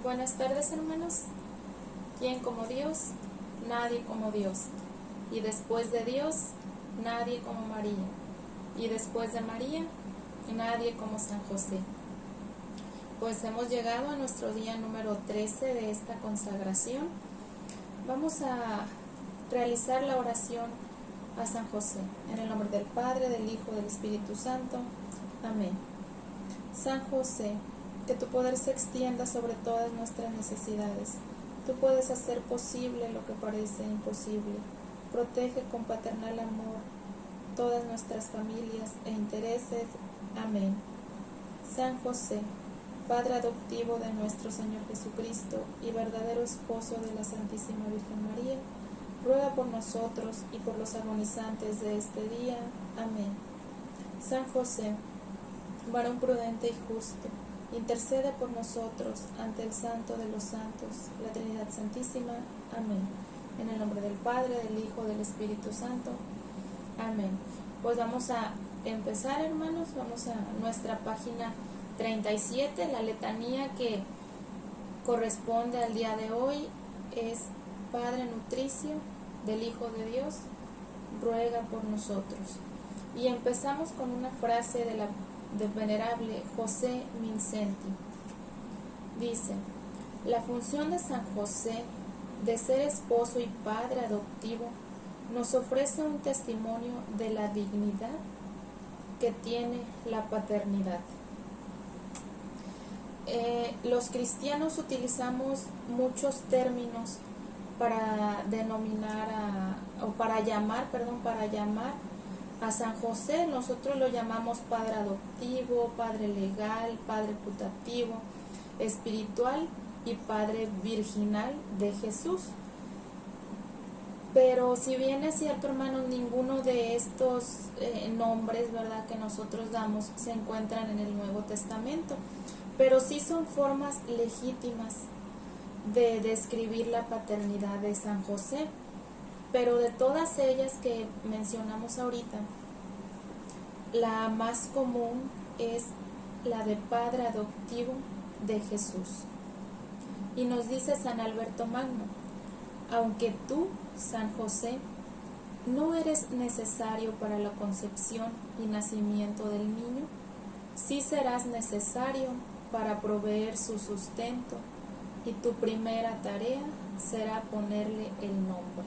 Buenas tardes, hermanos. ¿Quién como Dios? Nadie como Dios. Y después de Dios, nadie como María. Y después de María, nadie como San José. Pues hemos llegado a nuestro día número 13 de esta consagración. Vamos a realizar la oración a San José. En el nombre del Padre, del Hijo, del Espíritu Santo. Amén. San José, que tu poder se extienda sobre todas nuestras necesidades. Tú puedes hacer posible lo que parece imposible. Protege con paternal amor todas nuestras familias e intereses. Amén. San José, Padre adoptivo de nuestro Señor Jesucristo y verdadero esposo de la Santísima Virgen María, ruega por nosotros y por los agonizantes de este día. Amén. San José, varón prudente y justo, intercede por nosotros ante el Santo de los Santos, la Trinidad Santísima. Amén. En el nombre del Padre, del Hijo, del Espíritu Santo. Amén. Pues vamos a empezar, hermanos. Vamos a nuestra página 37. La letanía que corresponde al día de hoy es: Padre nutricio del Hijo de Dios, ruega por nosotros. Y empezamos con una frase del venerable José Mindszenty. Dice: la función de San José de ser esposo y padre adoptivo nos ofrece un testimonio de la dignidad que tiene la paternidad. Los cristianos utilizamos muchos términos para denominar para llamar a San José. Nosotros lo llamamos padre adoptivo, padre legal, padre putativo, espiritual y padre virginal de Jesús. Pero si bien es cierto, hermanos, ninguno de estos nombres, ¿verdad?, que nosotros damos se encuentran en el Nuevo Testamento, pero sí son formas legítimas de describir la paternidad de San José. Pero de todas ellas que mencionamos ahorita, la más común es la de padre adoptivo de Jesús. Y nos dice San Alberto Magno: aunque tú, San José, no eres necesario para la concepción y nacimiento del niño, sí serás necesario para proveer su sustento, y tu primera tarea será ponerle el nombre.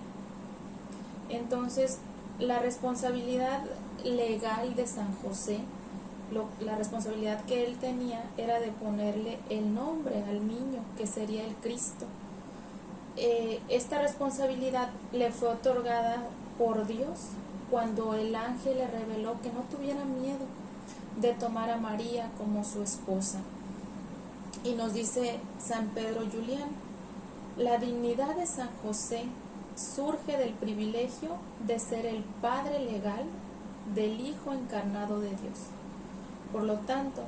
Entonces, la responsabilidad legal de San José, la responsabilidad que él tenía era de ponerle el nombre al niño, que sería el Cristo. Esta responsabilidad le fue otorgada por Dios cuando el ángel le reveló que no tuviera miedo de tomar a María como su esposa. Y nos dice San Pedro Julián: la dignidad de San José surge del privilegio de ser el padre legal del Hijo encarnado de Dios. Por lo tanto,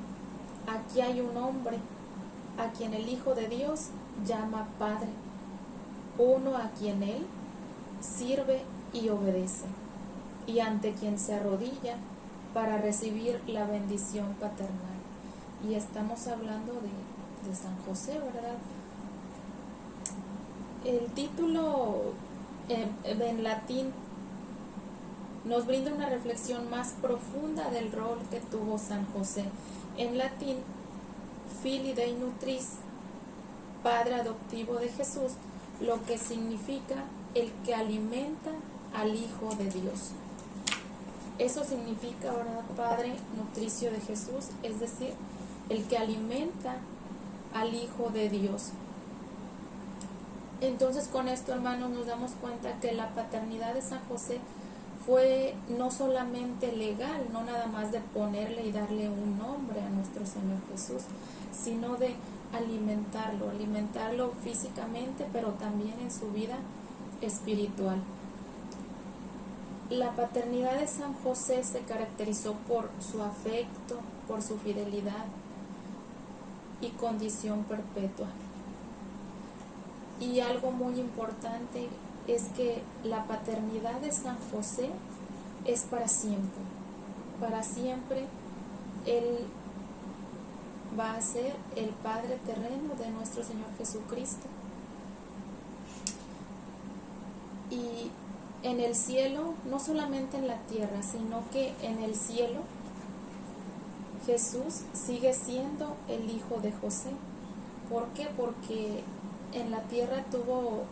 aquí hay un hombre a quien el Hijo de Dios llama Padre, uno a quien Él sirve y obedece, y ante quien se arrodilla para recibir la bendición paternal. Y estamos hablando de San José, ¿verdad? El título en latín nos brinda una reflexión más profunda del rol que tuvo San José. En latín, Filii Dei Nutris, Padre adoptivo de Jesús, lo que significa el que alimenta al Hijo de Dios. Eso significa, ¿verdad?, Padre nutricio de Jesús, es decir, el que alimenta al Hijo de Dios. Entonces, con esto, hermanos, nos damos cuenta que la paternidad de San José fue no solamente legal, no nada más de ponerle y darle un nombre a nuestro Señor Jesús, sino de alimentarlo físicamente, pero también en su vida espiritual. La paternidad de San José se caracterizó por su afecto, por su fidelidad y condición perpetua. Y algo muy importante es que la paternidad de San José es para siempre. Para siempre Él va a ser el Padre terreno de nuestro Señor Jesucristo. Y en el cielo, no solamente en la tierra, sino que en el cielo, Jesús sigue siendo el hijo de José. ¿Por qué? Porque en la tierra tuvo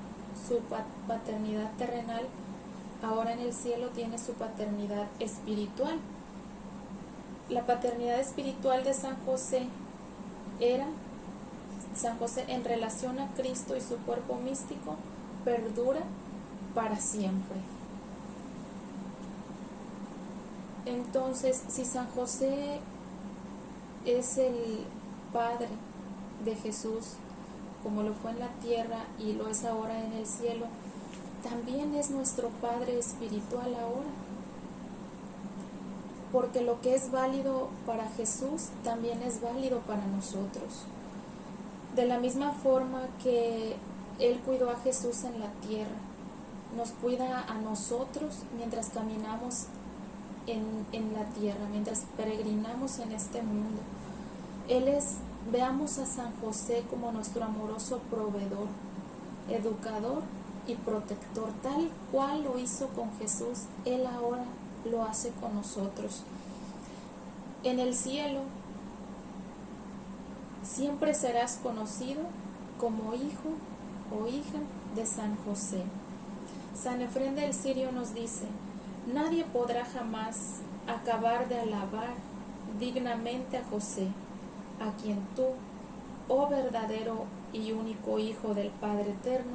su paternidad terrenal, ahora en el cielo tiene su paternidad espiritual. La paternidad espiritual de San José era, San José en relación a Cristo y su cuerpo místico, perdura para siempre. Entonces, si San José es el Padre de Jesús, como lo fue en la tierra y lo es ahora en el cielo, también es nuestro Padre espiritual ahora. Porque lo que es válido para Jesús también es válido para nosotros. De la misma forma que Él cuidó a Jesús en la tierra, nos cuida a nosotros mientras caminamos en la tierra, mientras peregrinamos en este mundo. Veamos a San José como nuestro amoroso proveedor, educador y protector, tal cual lo hizo con Jesús, Él ahora lo hace con nosotros. En el cielo siempre serás conocido como hijo o hija de San José. San Efrén del Sirio nos dice: nadie podrá jamás acabar de alabar dignamente a José, a quien tú, oh verdadero y único Hijo del Padre Eterno,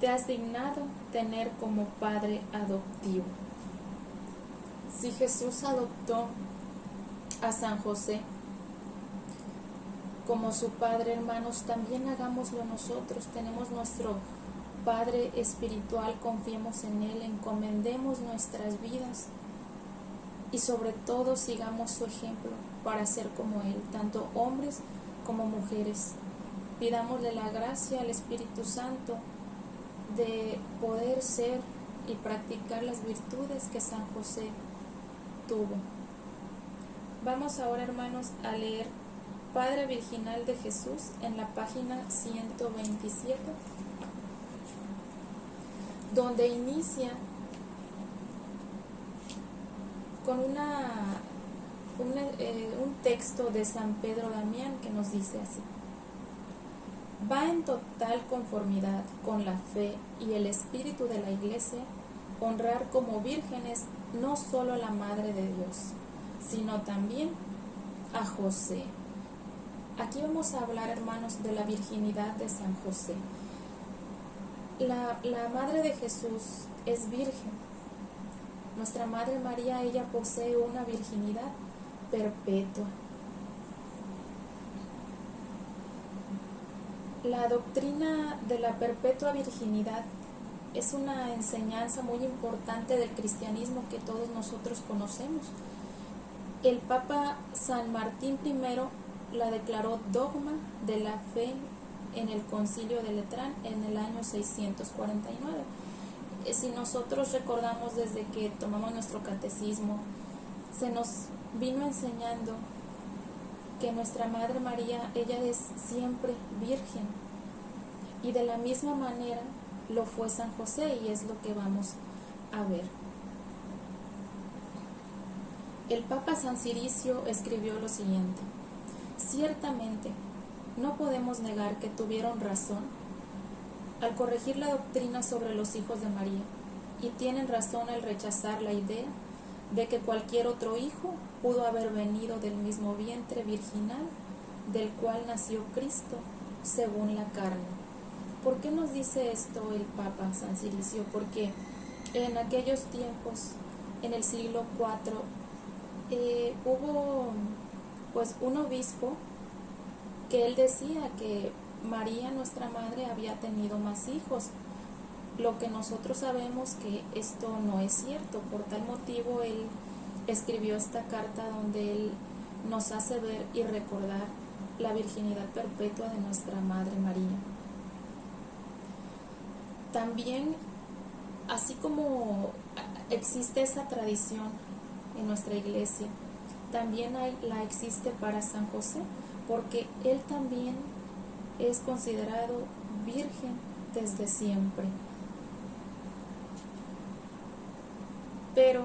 te has dignado tener como Padre adoptivo. Si Jesús adoptó a San José como su Padre, hermanos, también hagámoslo nosotros. Tenemos nuestro Padre espiritual, confiemos en Él, encomendemos nuestras vidas y sobre todo sigamos su ejemplo para ser como Él, tanto hombres como mujeres. Pidámosle la gracia al Espíritu Santo de poder ser y practicar las virtudes que San José tuvo. Vamos ahora, hermanos, a leer Padre Virginal de Jesús en la página 127, donde inicia con un texto de San Pedro Damián que nos dice así: va en total conformidad con la fe y el espíritu de la Iglesia honrar como vírgenes no solo a la Madre de Dios, sino también a José. Aquí vamos a hablar, hermanos, de la virginidad de San José. La Madre de Jesús es virgen. Nuestra Madre María, ella posee una virginidad perpetua. La doctrina de la perpetua virginidad es una enseñanza muy importante del cristianismo que todos nosotros conocemos. El Papa San Martín I la declaró dogma de la fe en el Concilio de Letrán en el año 649. Si nosotros recordamos, desde que tomamos nuestro catecismo, se nos vino enseñando que nuestra Madre María, ella es siempre virgen, y de la misma manera lo fue San José, y es lo que vamos a ver. El Papa San Ciricio escribió lo siguiente: ciertamente no podemos negar que tuvieron razón al corregir la doctrina sobre los hijos de María, y tienen razón al rechazar la idea de que cualquier otro hijo pudo haber venido del mismo vientre virginal del cual nació Cristo según la carne. ¿Por qué nos dice esto el Papa San Ciricio? Porque en aquellos tiempos, en el siglo IV, hubo pues un obispo que él decía que María, nuestra madre, había tenido más hijos, lo que nosotros sabemos que esto no es cierto. Por tal motivo él escribió esta carta donde él nos hace ver y recordar la virginidad perpetua de nuestra Madre María. También, así como existe esa tradición en nuestra iglesia, también la existe para San José. porque Él también es considerado virgen desde siempre. Pero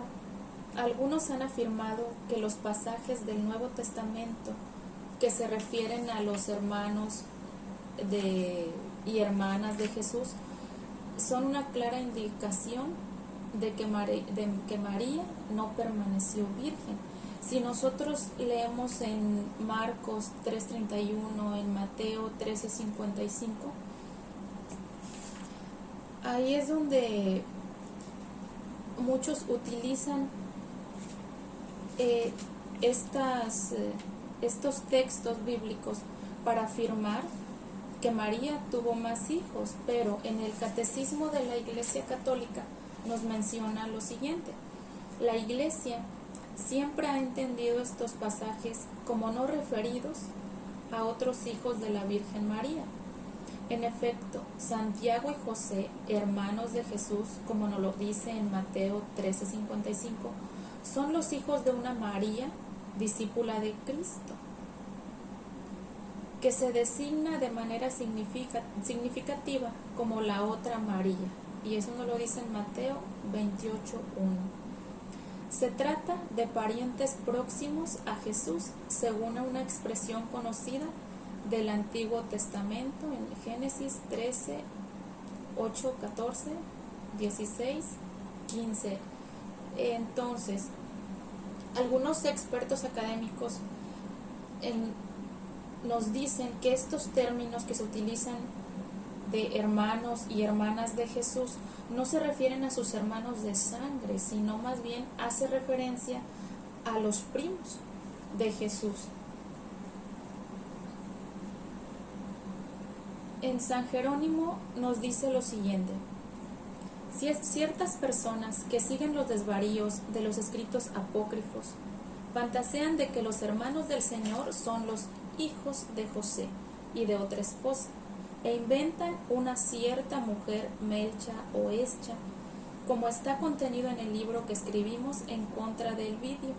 algunos han afirmado que los pasajes del Nuevo Testamento que se refieren a los hermanos y hermanas de Jesús son una clara indicación de que María no permaneció virgen. Si nosotros leemos en Marcos 3:31, en Mateo 13:55, ahí es donde muchos utilizan estos textos bíblicos para afirmar que María tuvo más hijos, pero en el Catecismo de la Iglesia Católica nos menciona lo siguiente: la Iglesia siempre ha entendido estos pasajes como no referidos a otros hijos de la Virgen María. En efecto, Santiago y José, hermanos de Jesús, como nos lo dice en Mateo 13:55, son los hijos de una María, discípula de Cristo, que se designa de manera significativa como la otra María, y eso nos lo dice en Mateo 28:1. Se trata de parientes próximos a Jesús, según una expresión conocida del Antiguo Testamento en Génesis 13, 8, 14, 16, 15. Entonces, algunos expertos académicos nos dicen que estos términos que se utilizan de hermanos y hermanas de Jesús no se refieren a sus hermanos de sangre, sino más bien hace referencia a los primos de Jesús. En San Jerónimo nos dice lo siguiente: si es ciertas personas que siguen los desvaríos de los escritos apócrifos fantasean de que los hermanos del Señor son los hijos de José y de otra esposa, e inventan una cierta mujer Melcha o Escha, como está contenido en el libro que escribimos en contra del Vidio.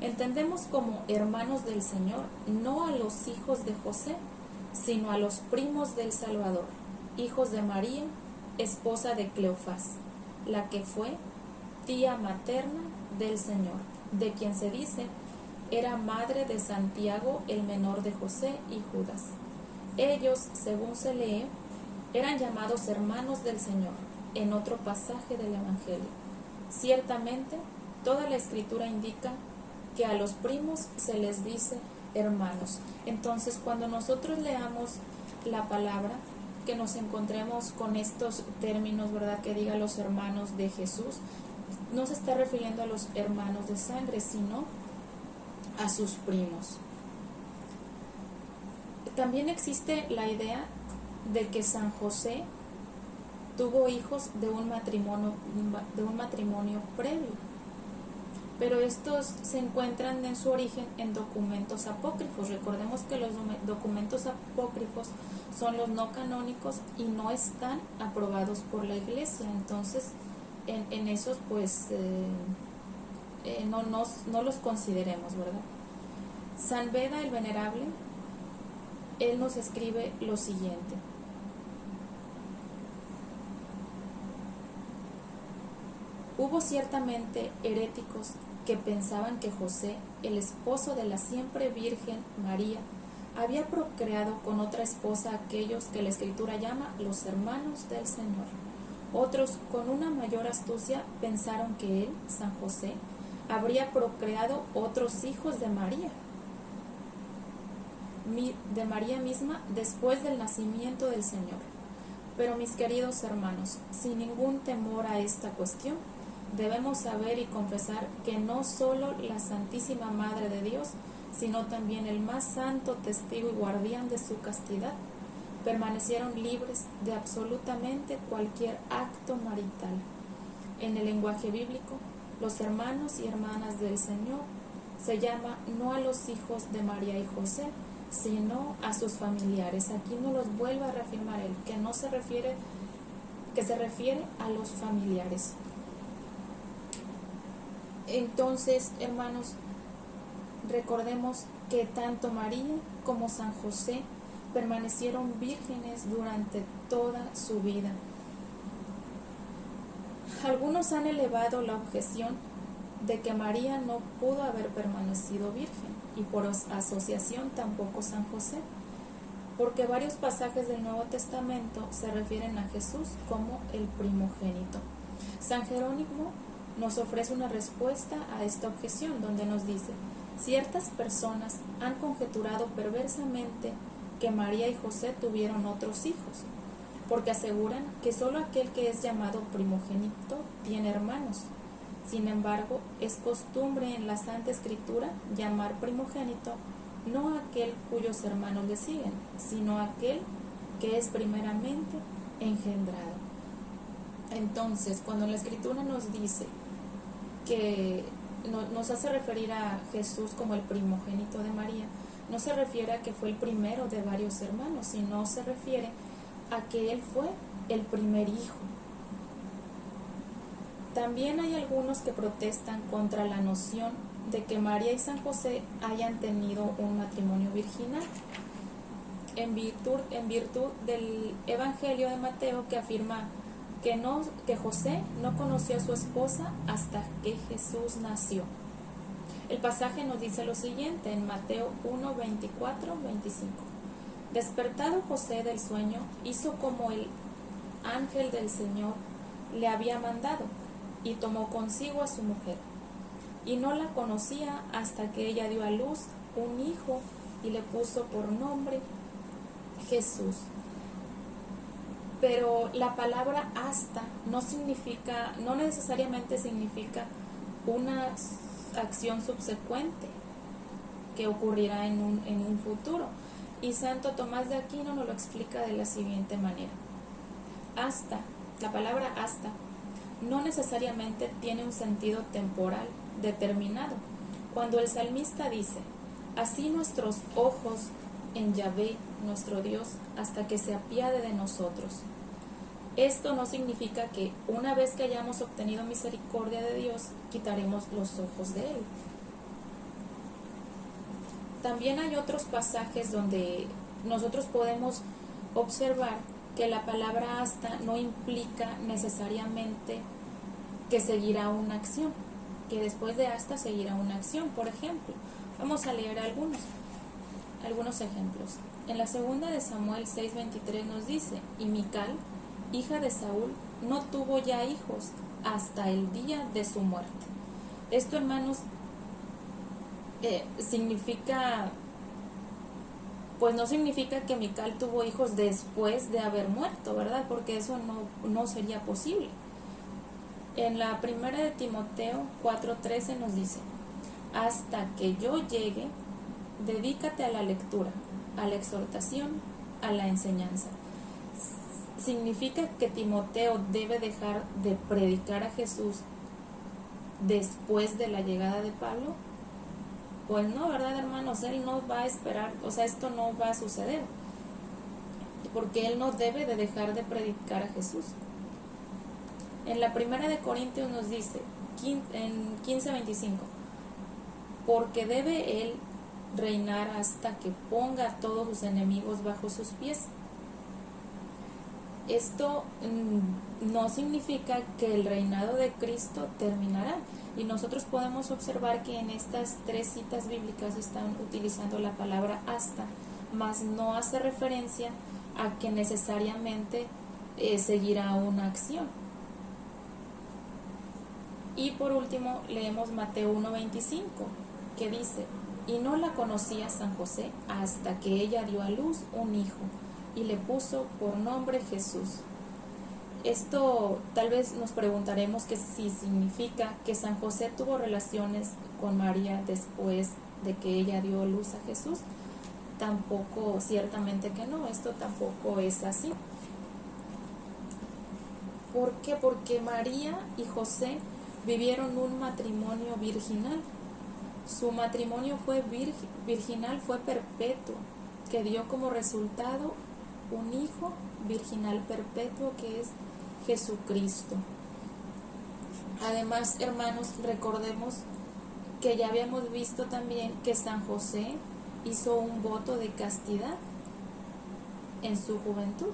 Entendemos como hermanos del Señor no a los hijos de José, sino a los primos del Salvador, hijos de María, esposa de Cleofás, la que fue tía materna del Señor, de quien se dice era madre de Santiago, el menor de José y Judas. Ellos, según se lee, eran llamados hermanos del Señor en otro pasaje del Evangelio. Ciertamente, toda la Escritura indica que a los primos se les dice hermanos. Entonces, cuando nosotros leamos la palabra, que nos encontremos con estos términos, ¿verdad?, que diga los hermanos de Jesús, no se está refiriendo a los hermanos de sangre, sino a sus primos. También existe la idea de que San José tuvo hijos de un matrimonio previo, pero estos se encuentran en su origen en documentos apócrifos. Recordemos que los documentos apócrifos son los no canónicos y no están aprobados por la Iglesia. Entonces, en esos pues no los consideremos, ¿verdad? San Beda el Venerable, él nos escribe lo siguiente: hubo ciertamente heréticos que pensaban que José, el esposo de la siempre Virgen María, había procreado con otra esposa a aquellos que la Escritura llama los hermanos del Señor. Otros, con una mayor astucia, pensaron que él, San José, habría procreado otros hijos de María misma después del nacimiento del Señor. Pero mis queridos hermanos, sin ningún temor a esta cuestión, debemos saber y confesar que no solo la Santísima Madre de Dios, sino también el más santo testigo y guardián de su castidad, permanecieron libres de absolutamente cualquier acto marital. En el lenguaje bíblico, los hermanos y hermanas del Señor se llama no a los hijos de María y José, sino a sus familiares. Aquí nos los vuelve a reafirmar él, que se refiere a los familiares. Entonces, hermanos, recordemos que tanto María como San José permanecieron vírgenes durante toda su vida. Algunos han elevado la objeción de que María no pudo haber permanecido virgen y por asociación tampoco San José, porque varios pasajes del Nuevo Testamento se refieren a Jesús como el primogénito. San Jerónimo nos ofrece una respuesta a esta objeción, donde nos dice: ciertas personas han conjeturado perversamente que María y José tuvieron otros hijos, porque aseguran que solo aquel que es llamado primogénito tiene hermanos. Sin embargo, es costumbre en la Santa Escritura llamar primogénito no a aquel cuyos hermanos le siguen, sino a aquel que es primeramente engendrado. Entonces, cuando la Escritura nos dice que nos hace referir a Jesús como el primogénito de María, no se refiere a que fue el primero de varios hermanos, sino se refiere a que él fue el primer hijo. También hay algunos que protestan contra la noción de que María y San José hayan tenido un matrimonio virginal, en virtud del Evangelio de Mateo, que afirma que José no conoció a su esposa hasta que Jesús nació. El pasaje nos dice lo siguiente en Mateo 1, 24, 25. Despertado José del sueño, hizo como el ángel del Señor le había mandado, y tomó consigo a su mujer. Y no la conocía hasta que ella dio a luz un hijo y le puso por nombre Jesús. Pero la palabra hasta no necesariamente significa una acción subsecuente que ocurrirá en un futuro. Y Santo Tomás de Aquino nos lo explica de la siguiente manera. La palabra hasta, no necesariamente tiene un sentido temporal determinado. Cuando el salmista dice: así nuestros ojos en Yahvé, nuestro Dios, hasta que se apiade de nosotros. Esto no significa que una vez que hayamos obtenido misericordia de Dios, quitaremos los ojos de Él. También hay otros pasajes donde nosotros podemos observar que la palabra hasta no implica necesariamente que seguirá una acción, que después de hasta seguirá una acción. Por ejemplo, vamos a leer algunos ejemplos. En la segunda de Samuel 6:23 nos dice: y Mical, hija de Saúl, no tuvo ya hijos hasta el día de su muerte. Esto, hermanos, no significa que Mical tuvo hijos después de haber muerto, ¿verdad? Porque eso no sería posible. En la primera de Timoteo 4:13 nos dice: hasta que yo llegue, dedícate a la lectura, a la exhortación, a la enseñanza. ¿Significa que Timoteo debe dejar de predicar a Jesús después de la llegada de Pablo? Pues no, ¿verdad, hermanos? Él no va a esperar, esto no va a suceder, porque él no debe de dejar de predicar a Jesús. En la primera de Corintios nos dice, en 15:25, porque debe él reinar hasta que ponga a todos sus enemigos bajo sus pies. Esto no significa que el reinado de Cristo terminará, y nosotros podemos observar que en estas 3 citas bíblicas están utilizando la palabra hasta, mas no hace referencia a que necesariamente seguirá una acción. Y por último leemos Mateo 1:25, que dice: y no la conocía San José hasta que ella dio a luz un hijo y le puso por nombre Jesús. Esto tal vez nos preguntaremos que si significa que San José tuvo relaciones con María después de que ella dio luz a Jesús. Tampoco, ciertamente que no, esto tampoco es así. ¿Por qué? Porque María y José vivieron un matrimonio virginal. Su matrimonio fue virginal, fue perpetuo, que dio como resultado un hijo virginal perpetuo, que es Jesucristo. Además, hermanos, recordemos que ya habíamos visto también que San José hizo un voto de castidad en su juventud.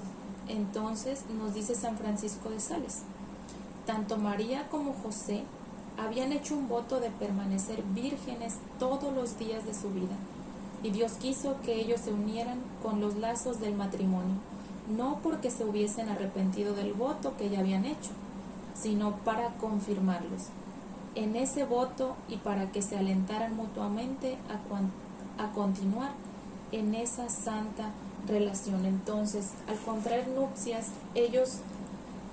Entonces nos dice San Francisco de Sales, tanto María como José habían hecho un voto de permanecer vírgenes todos los días de su vida, y Dios quiso que ellos se unieran con los lazos del matrimonio, no porque se hubiesen arrepentido del voto que ya habían hecho, sino para confirmarlos en ese voto y para que se alentaran mutuamente a continuar en esa santa relación. Entonces, al contraer nupcias, ellos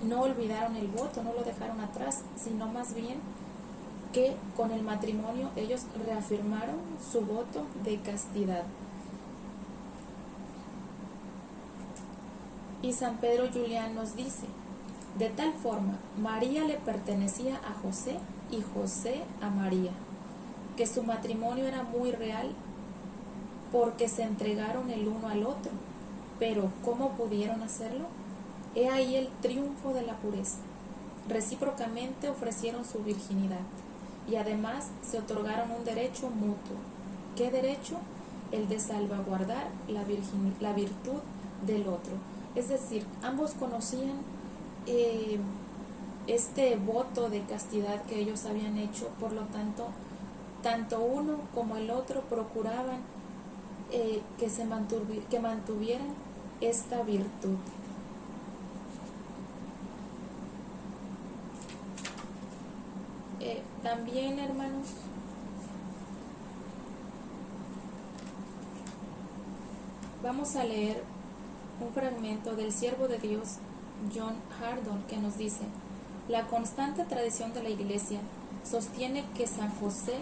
no olvidaron el voto, no lo dejaron atrás, sino más bien que con el matrimonio ellos reafirmaron su voto de castidad. Y San Pedro Julián nos dice, de tal forma, María le pertenecía a José y José a María, que su matrimonio era muy real porque se entregaron el uno al otro. Pero, ¿cómo pudieron hacerlo? He ahí el triunfo de la pureza. Recíprocamente ofrecieron su virginidad y además se otorgaron un derecho mutuo. ¿Qué derecho? El de salvaguardar la virtud del otro. Es decir, ambos conocían este voto de castidad que ellos habían hecho, por lo tanto, tanto uno como el otro procuraban que mantuvieran esta virtud. También, hermanos, vamos a leer un fragmento del siervo de Dios, John Hardon, que nos dice: la constante tradición de la Iglesia sostiene que San José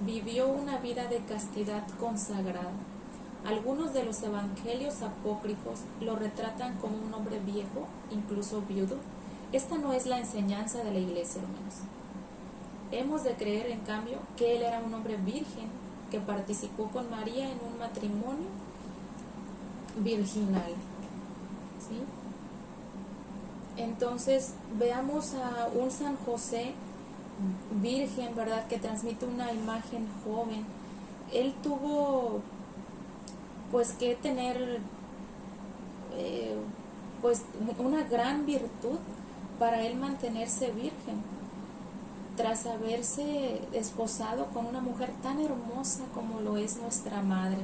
vivió una vida de castidad consagrada. Algunos de los evangelios apócrifos lo retratan como un hombre viejo, incluso viudo. Esta no es la enseñanza de la Iglesia, hermanos. Hemos de creer, en cambio, que él era un hombre virgen que participó con María en un matrimonio virginal. ¿Sí? Entonces, veamos a un San José virgen, ¿verdad?, que transmite una imagen joven. Él tuvo pues que tener pues una gran virtud para él mantenerse virgen tras haberse desposado con una mujer tan hermosa como lo es nuestra madre.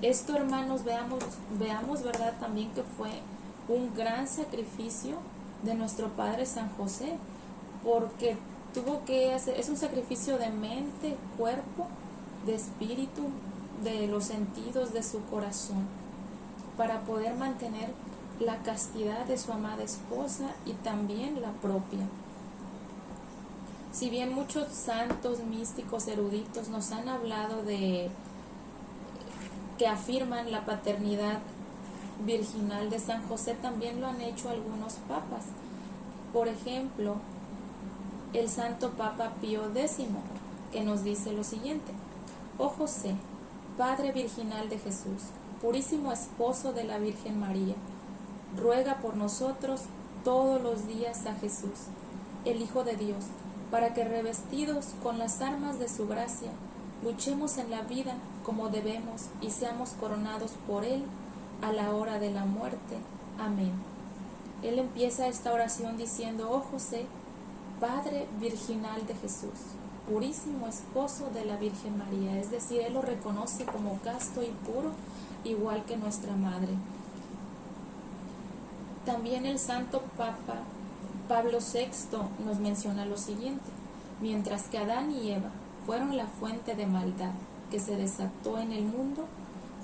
Esto, hermanos, veamos, ¿verdad?, también que fue un gran sacrificio de nuestro Padre San José, porque tuvo que hacer, es un sacrificio de mente, cuerpo, de espíritu, de los sentidos de su corazón, para poder mantener la castidad de su amada esposa y también la propia. Si bien muchos santos, místicos, eruditos nos han hablado de que afirman la paternidad virginal de San José, también lo han hecho algunos papas. Por ejemplo, el Santo Papa Pío X, que nos dice lo siguiente: oh José, Padre virginal de Jesús, purísimo esposo de la Virgen María, ruega por nosotros todos los días a Jesús, el Hijo de Dios, para que, revestidos con las armas de su gracia, luchemos en la vida como debemos y seamos coronados por Él a la hora de la muerte. Amén. Él empieza esta oración diciendo: oh José, Padre virginal de Jesús, purísimo esposo de la Virgen María. Es decir, él lo reconoce como casto y puro, igual que nuestra madre. También el Santo Papa Pablo VI nos menciona lo siguiente: mientras que Adán y Eva fueron la fuente de maldad que se desató en el mundo,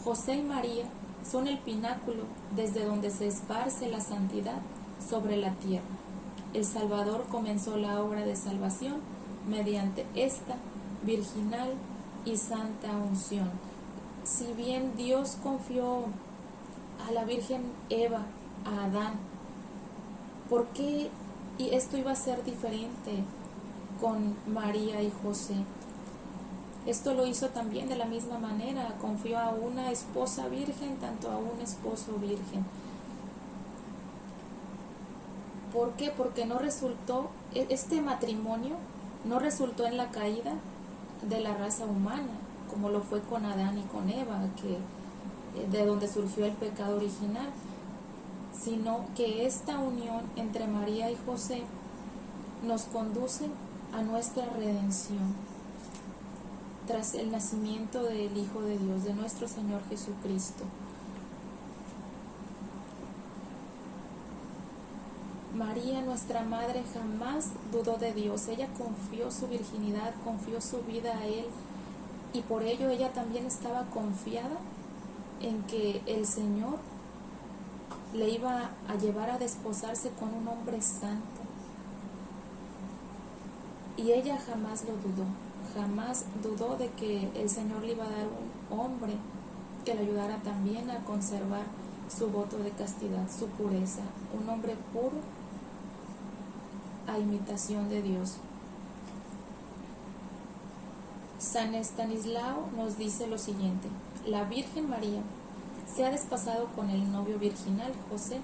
José y María son el pináculo desde donde se esparce la santidad sobre la tierra. El Salvador comenzó la obra de salvación mediante esta virginal y santa unción. Si bien Dios confió a la Virgen Eva, a Adán, ¿por qué esto iba a ser diferente con María y José? Esto lo hizo también de la misma manera, confió a una esposa virgen, tanto a un esposo virgen. ¿Por qué? Porque no resultó, este matrimonio no resultó en la caída de la raza humana, como lo fue con Adán y con Eva, que de donde surgió el pecado original, sino que esta unión entre María y José nos conduce a nuestra redención tras el nacimiento del Hijo de Dios, de nuestro Señor Jesucristo. María, nuestra madre, jamás dudó de Dios. Ella confió su virginidad, confió su vida a Él, y por ello ella también estaba confiada en que el Señor le iba a llevar a desposarse con un hombre santo. Y ella jamás lo dudó, jamás dudó de que el Señor le iba a dar un hombre que le ayudara también a conservar su voto de castidad, su pureza, un hombre puro a imitación de Dios. San Estanislao nos dice lo siguiente: la Virgen María se ha desposado con el novio virginal José.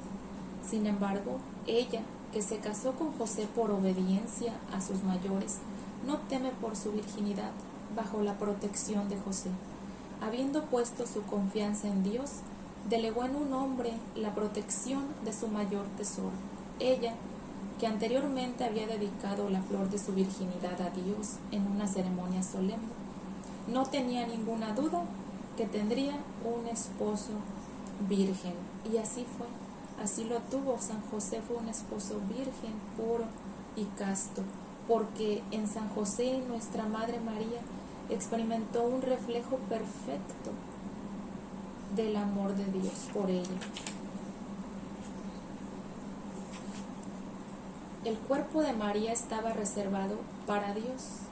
Sin embargo, ella, que se casó con José por obediencia a sus mayores, no teme por su virginidad bajo la protección de José. Habiendo puesto su confianza en Dios, delegó en un hombre la protección de su mayor tesoro. Ella, que anteriormente había dedicado la flor de su virginidad a Dios en una ceremonia solemne, no tenía ninguna duda que tendría un esposo virgen. Y así fue, así lo tuvo. San José fue un esposo virgen, puro y casto, porque en San José, nuestra Madre María, experimentó un reflejo perfecto del amor de Dios por ella. El cuerpo de María estaba reservado para Dios,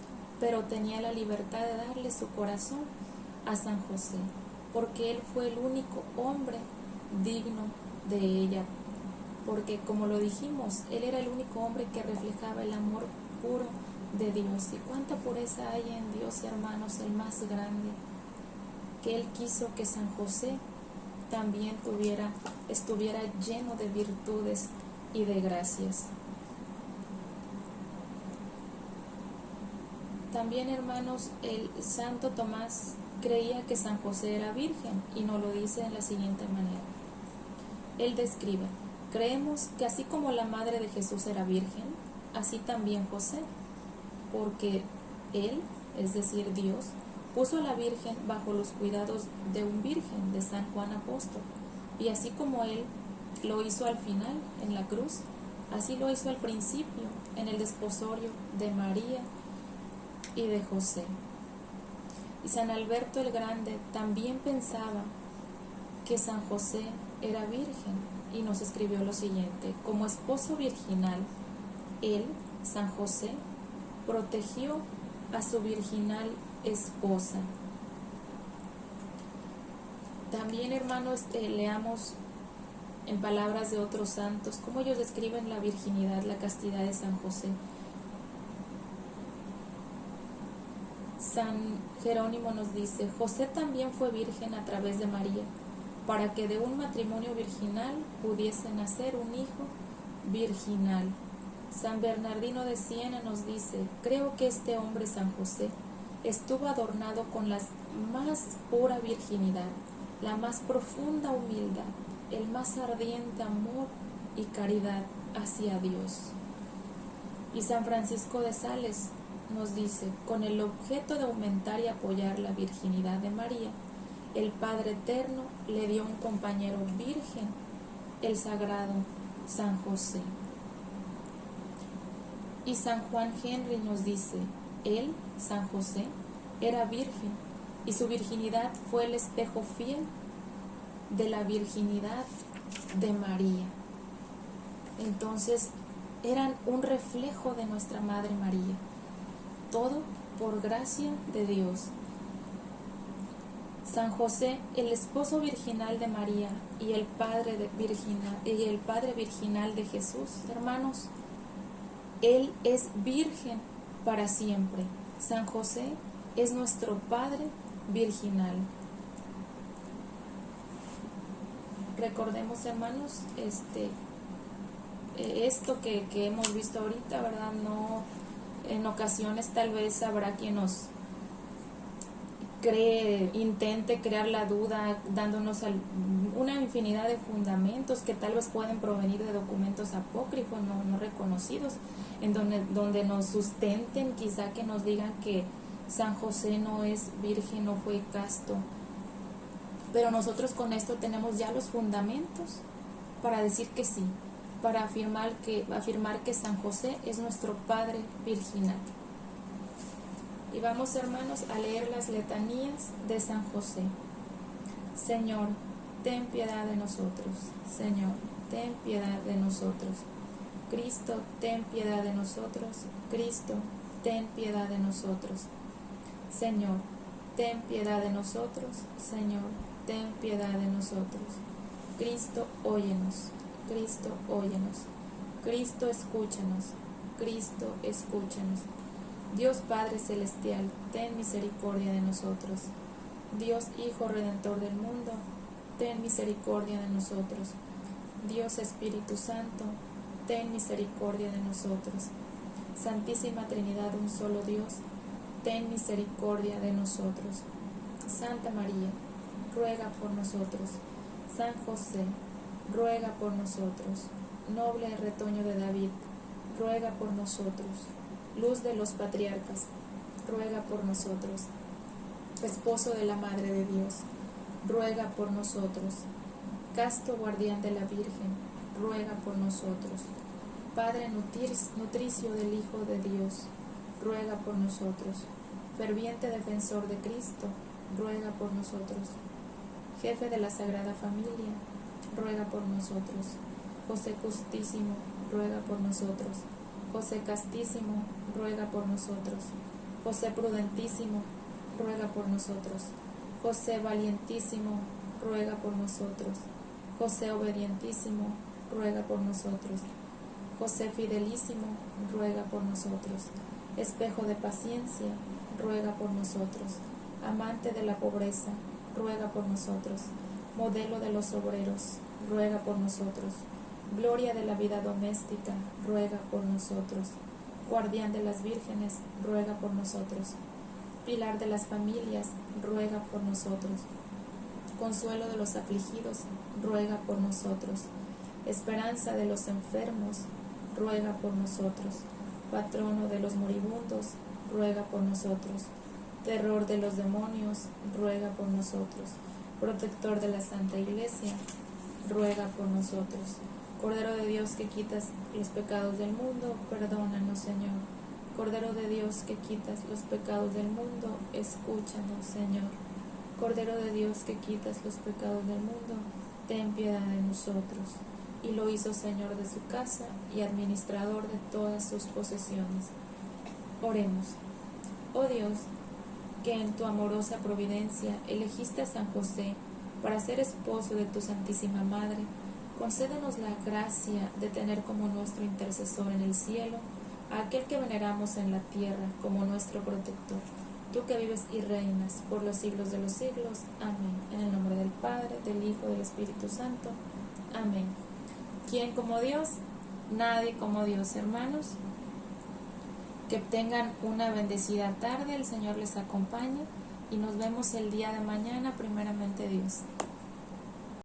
pero tenía la libertad de darle su corazón a San José, porque él fue el único hombre digno de ella, porque, como lo dijimos, él era el único hombre que reflejaba el amor puro de Dios. Y cuánta pureza hay en Dios, hermanos, el más grande, que él quiso que San José también estuviera lleno de virtudes y de gracias. También, hermanos, el Santo Tomás creía que San José era virgen, y nos lo dice de la siguiente manera. Él describe: creemos que así como la madre de Jesús era virgen, así también José, porque él, es decir, Dios, puso a la Virgen bajo los cuidados de un virgen, de San Juan Apóstol, y así como él lo hizo al final, en la cruz, así lo hizo al principio, en el desposorio de María y de José. Y San Alberto el Grande también pensaba que San José era virgen, y nos escribió lo siguiente: como esposo virginal, él, San José, protegió a su virginal esposa. También, hermanos, leamos en palabras de otros santos cómo ellos describen la virginidad, la castidad de San José. San Jerónimo nos dice: José también fue virgen a través de María, para que de un matrimonio virginal pudiese nacer un hijo virginal. San Bernardino de Siena nos dice: creo que este hombre, San José, estuvo adornado con la más pura virginidad, la más profunda humildad, el más ardiente amor y caridad hacia Dios. Y San Francisco de Sales nos dice: con el objeto de aumentar y apoyar la virginidad de María, el Padre Eterno le dio un compañero virgen, el sagrado San José. Y San Juan Henry nos dice: él, San José, era virgen, y su virginidad fue el espejo fiel de la virginidad de María. Entonces, eran un reflejo de nuestra Madre María, todo por gracia de Dios. San José, el esposo virginal de María y el padre virginal de Jesús, hermanos, él es virgen para siempre. San José es nuestro Padre virginal. Recordemos, hermanos, esto que hemos visto ahorita, ¿verdad? No, en ocasiones tal vez habrá quien nos intente crear la duda dándonos una infinidad de fundamentos que tal vez pueden provenir de documentos apócrifos no reconocidos, en donde nos sustenten, quizá que nos digan que San José no es virgen, no fue casto, pero nosotros con esto tenemos ya los fundamentos para decir que sí, para afirmar que San José es nuestro Padre virginal. Y vamos, hermanos, a leer las letanías de San José. Señor, ten piedad de nosotros. Señor, ten piedad de nosotros. Cristo, ten piedad de nosotros. Cristo, ten piedad de nosotros. Señor, ten piedad de nosotros. Señor, ten piedad de nosotros. Cristo, óyenos. Cristo, óyenos. Cristo, escúchanos. Cristo, escúchanos. Dios Padre Celestial, ten misericordia de nosotros. Dios Hijo Redentor del mundo, ten misericordia de nosotros. Dios Espíritu Santo, ten misericordia de nosotros. Santísima Trinidad, un solo Dios, ten misericordia de nosotros. Santa María, ruega por nosotros. San José, ruega por nosotros. Noble retoño de David, ruega por nosotros. Luz de los patriarcas, ruega por nosotros. Esposo de la Madre de Dios, ruega por nosotros. Casto guardián de la Virgen, ruega por nosotros. Padre nutricio del Hijo de Dios, ruega por nosotros. Ferviente defensor de Cristo, ruega por nosotros. Jefe de la Sagrada Familia, ruega por nosotros. José Justísimo, ruega por nosotros. José Castísimo, ruega por nosotros. José Prudentísimo, ruega por nosotros. José Valientísimo, ruega por nosotros. José Obedientísimo, ruega por nosotros. José Fidelísimo, ruega por nosotros. Espejo de paciencia, ruega por nosotros. Amante de la pobreza, ruega por nosotros. Modelo de los obreros, ruega por nosotros. Gloria de la vida doméstica, ruega por nosotros. Guardián de las vírgenes, ruega por nosotros. Pilar de las familias, ruega por nosotros. Consuelo de los afligidos, ruega por nosotros. Esperanza de los enfermos, ruega por nosotros. Patrono de los moribundos, ruega por nosotros. Terror de los demonios, ruega por nosotros. Protector de la Santa Iglesia, ruega por nosotros. Cordero de Dios que quitas los pecados del mundo, perdónanos, Señor. Cordero de Dios que quitas los pecados del mundo, escúchanos, Señor. Cordero de Dios que quitas los pecados del mundo, ten piedad de nosotros. Y lo hizo Señor de su casa y administrador de todas sus posesiones. Oremos. Oh Dios, que en tu amorosa providencia elegiste a San José para ser esposo de tu Santísima Madre, concédenos la gracia de tener como nuestro intercesor en el cielo a aquel que veneramos en la tierra como nuestro protector. Tú que vives y reinas por los siglos de los siglos. Amén. En el nombre del Padre, del Hijo y del Espíritu Santo. Amén. ¿Quién como Dios? Nadie como Dios, hermanos. Que tengan una bendecida tarde. El Señor les acompañe y nos vemos el día de mañana, primeramente Dios.